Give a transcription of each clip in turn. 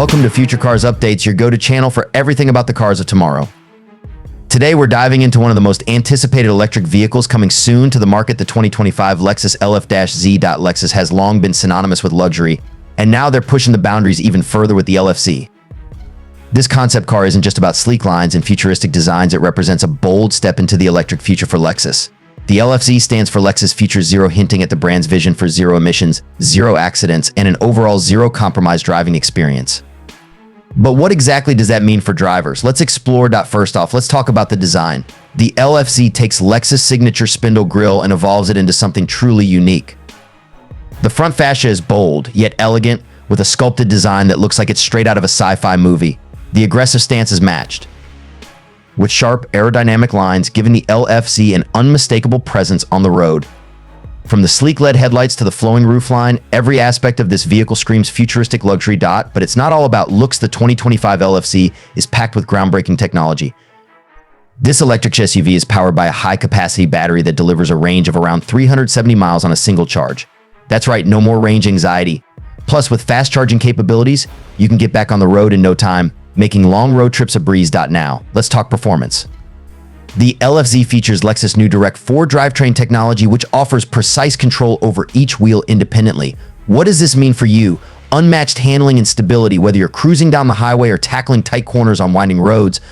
Welcome to Future Cars Updates, your go-to channel for everything about the cars of tomorrow. Today, we're diving into one of the most anticipated electric vehicles coming soon to the market, the 2025 Lexus LF-Z. Lexus has long been synonymous with luxury, and now they're pushing the boundaries even further with the LF-Z. This concept car isn't just about sleek lines and futuristic designs, it represents a bold step into the electric future for Lexus. The LF-Z stands for Lexus Features Zero, hinting at the brand's vision for zero emissions, zero accidents, and an overall zero-compromise driving experience. But what exactly does that mean for drivers? Let's explore. First off, let's talk about the design. The LF-Z takes Lexus' signature spindle grille and evolves it into something truly unique. The front fascia is bold, yet elegant, with a sculpted design that looks like it's straight out of a sci-fi movie. The aggressive stance is matched with sharp aerodynamic lines, giving the LF-Z an unmistakable presence on the road. From the sleek LED headlights to the flowing roofline, every aspect of this vehicle screams futuristic luxury. But it's not all about looks. The 2025 LF-Z is packed with groundbreaking technology. This electric SUV is powered by a high-capacity battery that delivers a range of around 370 miles on a single charge. That's right, no more range anxiety. Plus, with fast charging capabilities, you can get back on the road in no time, making long road trips a breeze. Now, let's talk performance. The LF-Z features Lexus' new Direct 4 drivetrain technology, which offers precise control over each wheel independently. What does this mean for you? Unmatched handling and stability, whether you're cruising down the highway or tackling tight corners on winding roads.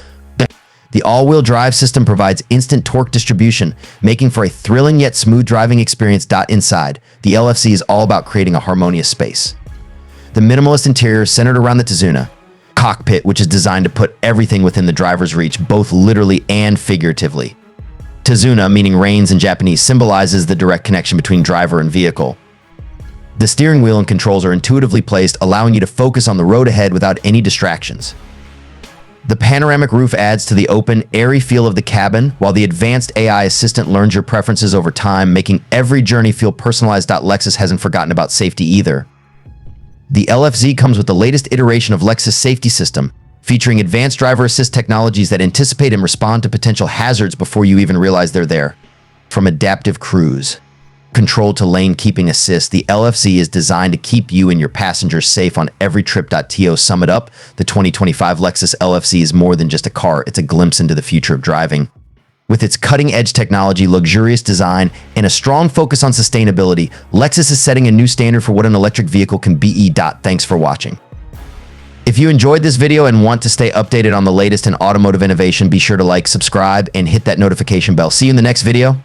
The all-wheel drive system provides instant torque distribution, making for a thrilling yet smooth driving experience. Inside, the LF-Z is all about creating a harmonious space. The minimalist interior is centered around the Tazuna cockpit, which is designed to put everything within the driver's reach, both literally and figuratively. Tazuna, meaning reins in Japanese, symbolizes the direct connection between driver and vehicle. The steering wheel and controls are intuitively placed, allowing you to focus on the road ahead without any distractions. The panoramic roof adds to the open, airy feel of the cabin, while the advanced AI assistant learns your preferences over time, making every journey feel personalized. Lexus hasn't forgotten about safety either. The LF-Z comes with the latest iteration of Lexus Safety System, featuring advanced driver assist technologies that anticipate and respond to potential hazards before you even realize they're there. From adaptive cruise control to lane keeping assist, the LF-Z is designed to keep you and your passengers safe on every trip. To sum it up, the 2025 Lexus LF-Z is more than just a car, it's a glimpse into the future of driving. With its cutting-edge technology, luxurious design, and a strong focus on sustainability, Lexus is setting a new standard for what an electric vehicle can be. Thanks for watching. If you enjoyed this video and want to stay updated on the latest in automotive innovation, be sure to like, subscribe, and hit that notification bell. See you in the next video.